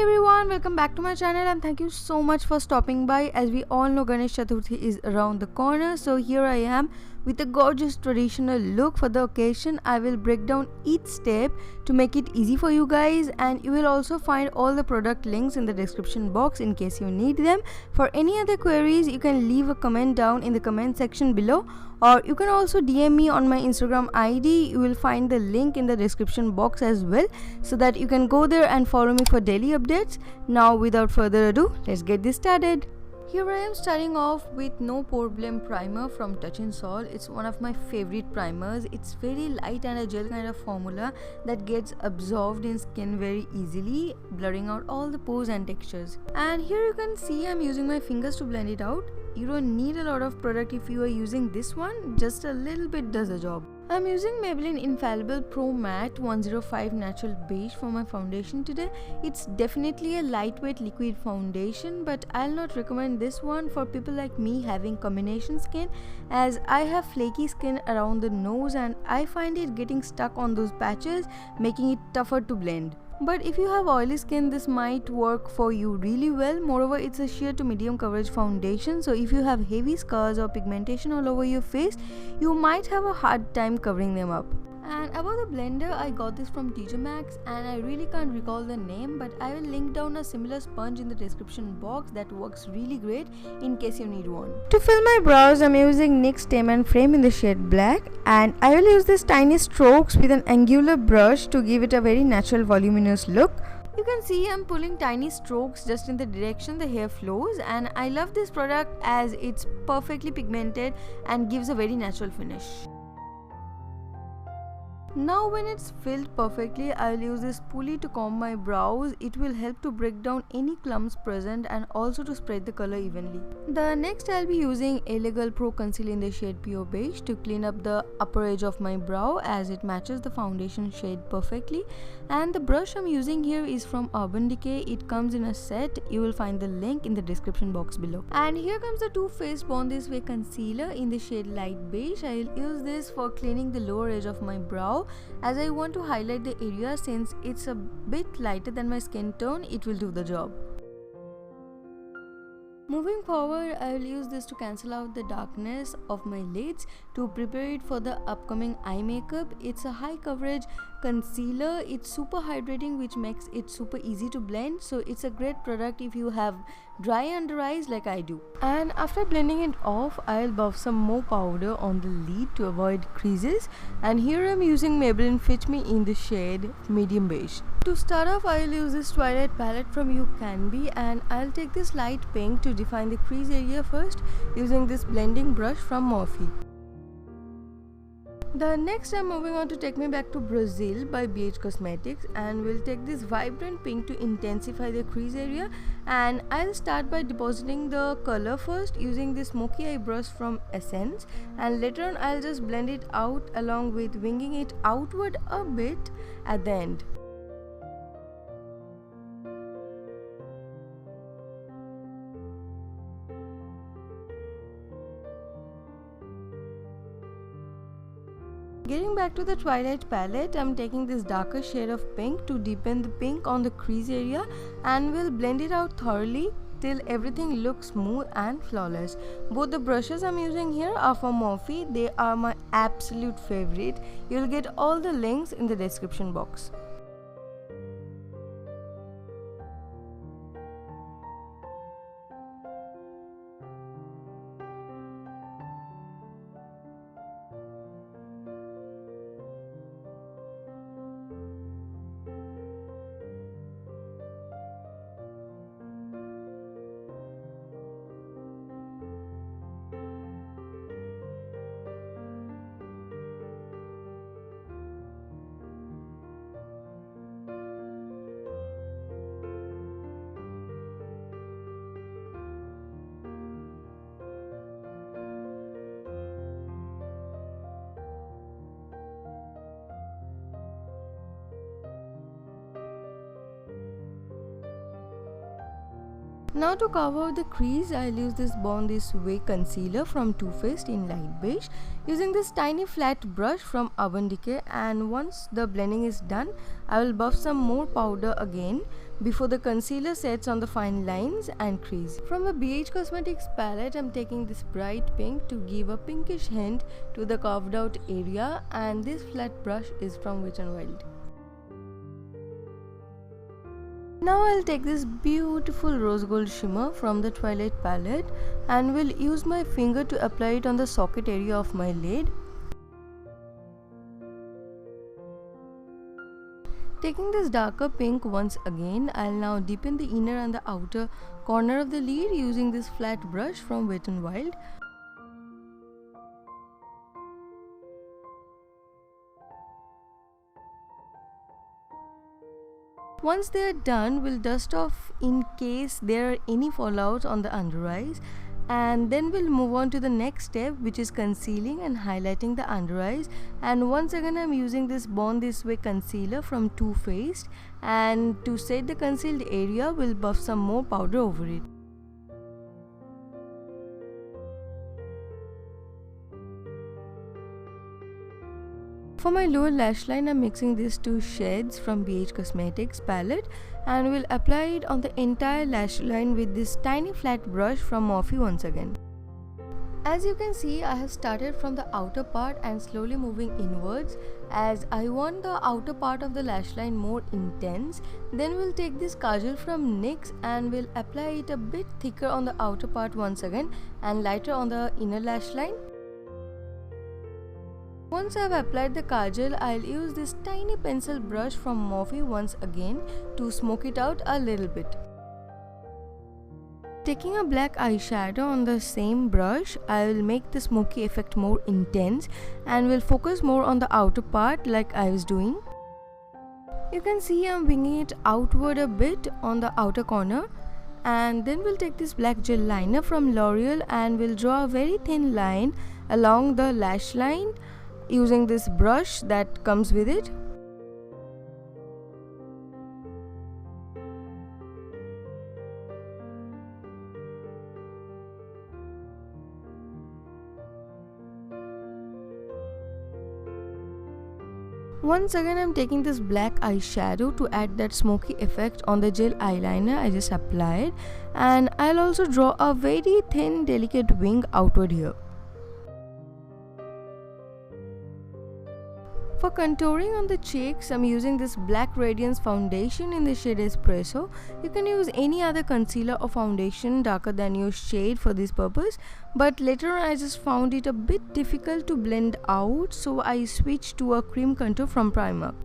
everyone, welcome back to my channel and thank you so much for stopping by. As we all know, Ganesh Chaturthi is around the corner, so here I am with a gorgeous traditional look for the occasion. I will break down each step to make it easy for you guys, and you will also find all the product links in the description box in case you need them. For any other queries, you can leave a comment down in the comment section below, or you can also DM me on my Instagram ID. You will find the link in the description box as well, so that you can go there and follow me for daily updates. Now without further ado, let's get this started. Here I am starting off with No Pore Blem primer from Touch in Sol. It's one of my favorite primers. It's very light and a gel kind of formula that gets absorbed in skin very easily, blurring out all the pores and textures. And here you can see I'm using my fingers to blend it out. You don't need a lot of product if you are using this one, just a little bit does the job. I'm using Maybelline Infallible Pro Matte 105 Natural Beige for my foundation today. It's definitely a lightweight liquid foundation, but I'll not recommend this one for people like me having combination skin, as I have flaky skin around the nose and I find it getting stuck on those patches, making it tougher to blend. But if you have oily skin, this might work for you really well. Moreover, it's a sheer to medium coverage foundation, so if you have heavy scars or pigmentation all over your face, you might have a hard time covering them up. And about the blender, I got this from TJ Maxx and I really can't recall the name, but I will link down a similar sponge in the description box that works really great in case you need one. To fill my brows, I'm using NYX Stem and Frame in the shade Black, and I will use these tiny strokes with an angular brush to give it a very natural voluminous look. You can see I'm pulling tiny strokes just in the direction the hair flows, and I love this product as it's perfectly pigmented and gives a very natural finish. Now when it's filled perfectly, I'll use this spoolie to comb my brows. It will help to break down any clumps present and also to spread the color evenly. The next I'll be using Elegal Pro Conceal in the shade Pure Beige to clean up the upper edge of my brow, as it matches the foundation shade perfectly. And the brush I'm using here is from Urban Decay. It comes in a set. You will find the link in the description box below. And here comes the Too Faced Born This Way concealer in the shade Light Beige. I'll use this for cleaning the lower edge of my brow, as I want to highlight the area. Since it's a bit lighter than my skin tone, it will do the job. Moving forward, I will use this to cancel out the darkness of my lids to prepare it for the upcoming eye makeup. It's a high coverage concealer. It's super hydrating, which makes it super easy to blend, so it's a great product if you have dry under eyes like I do. And after blending it off, I'll buff some more powder on the lid to avoid creases, and here I'm using Maybelline Fit Me in the shade Medium Beige. To start off, I'll use this Twilight palette from You Can Be, and I'll take this light pink to define the crease area first using this blending brush from Morphe. The next I'm moving on to Take Me Back to Brazil by BH Cosmetics, and we'll take this vibrant pink to intensify the crease area, and I'll start by depositing the color first using this smoky eye brush from Essence, and later on I'll just blend it out along with winging it outward a bit at the end. Getting back to the Twilight palette, I'm taking this darker shade of pink to deepen the pink on the crease area, and we'll blend it out thoroughly till everything looks smooth and flawless. Both the brushes I'm using here are from Morphe. They are my absolute favorite. You'll get all the links in the description box. Now to cover out the crease, I'll use this Born This Way concealer from Too Faced in light beige using this tiny flat brush from Urban Decay, and once the blending is done, I will buff some more powder again before the concealer sets on the fine lines and crease. From the BH Cosmetics palette, I'm taking this bright pink to give a pinkish hint to the carved out area, and this flat brush is from Wet n Wild. Now I'll take this beautiful rose gold shimmer from the Twilight palette and will use my finger to apply it on the socket area of my lid. Taking this darker pink once again, I'll now deepen the inner and the outer corner of the lid using this flat brush from Wet n Wild. Once they are done, we'll dust off in case there are any fallouts on the under eyes, and then we'll move on to the next step, which is concealing and highlighting the under eyes. And once again, I'm using this Born This Way concealer from Too Faced, and to set the concealed area, we'll buff some more powder over it. For my lower lash line, I'm mixing these two shades from BH Cosmetics palette and will apply it on the entire lash line with this tiny flat brush from Morphe once again. As you can see, I have started from the outer part and slowly moving inwards as I want the outer part of the lash line more intense. Then we'll take this kajal from NYX and we'll apply it a bit thicker on the outer part once again and lighter on the inner lash line. Once I've applied the kajal, I'll use this tiny pencil brush from Morphe once again to smoke it out a little bit. Taking a black eyeshadow on the same brush, I will make the smoky effect more intense and will focus more on the outer part like I was doing. You can see I'm winging it outward a bit on the outer corner, and then we'll take this black gel liner from L'Oreal and we'll draw a very thin line along the lash line using this brush that comes with it. Once again, I'm taking this black eyeshadow to add that smoky effect on the gel eyeliner I just applied, and I'll also draw a very thin delicate wing outward here. For contouring on the cheeks, I'm using this Black Radiance foundation in the shade Espresso. You can use any other concealer or foundation darker than your shade for this purpose, but later on I just found it a bit difficult to blend out, so I switched to a cream contour from Primark.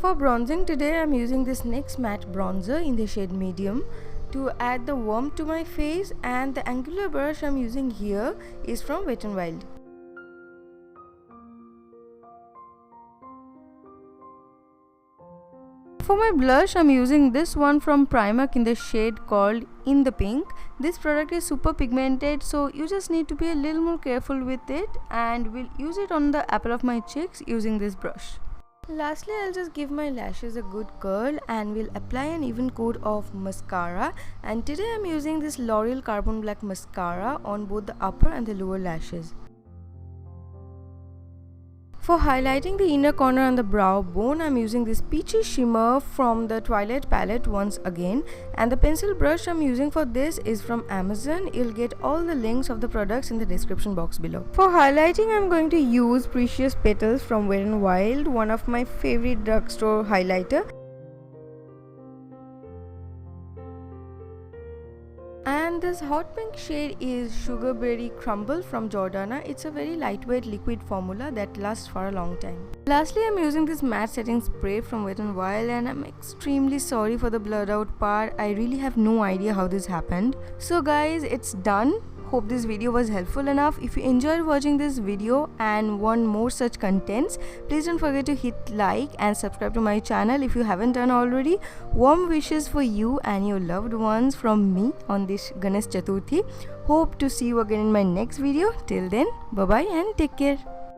For bronzing today, I'm using this NYX matte bronzer in the shade medium to add the warmth to my face, and the angular brush I'm using here is from Wet n Wild. For my blush, I'm using this one from Primark in the shade called In the Pink. This product is super pigmented, so you just need to be a little more careful with it, and we'll use it on the apple of my cheeks using this brush. Lastly, I'll just give my lashes a good curl and will apply an even coat of mascara, and today I'm using this L'Oreal Carbon Black mascara on both the upper and the lower lashes. For highlighting the inner corner and the brow bone, I'm using this peachy shimmer from the Twilight palette once again, and the pencil brush I'm using for this is from Amazon. You'll get all the links of the products in the description box below. For highlighting, I'm going to use Precious Petals from Wet n Wild, one of my favorite drugstore highlighter. And this hot pink shade is Sugar Berry Crumble from Jordana. It's a very lightweight liquid formula that lasts for a long time. Lastly, I'm using this matte setting spray from Wet n Wild, and I'm extremely sorry for the blurred out part. I really have no idea how this happened. So guys, it's done. Hope this video was helpful enough. If you enjoyed watching this video and want more such contents, please don't forget to hit like and subscribe to my channel if you haven't done already. Warm wishes for you and your loved ones from me on this Ganesh Chaturthi. Hope to see you again in my next video. Till then, bye bye and take care.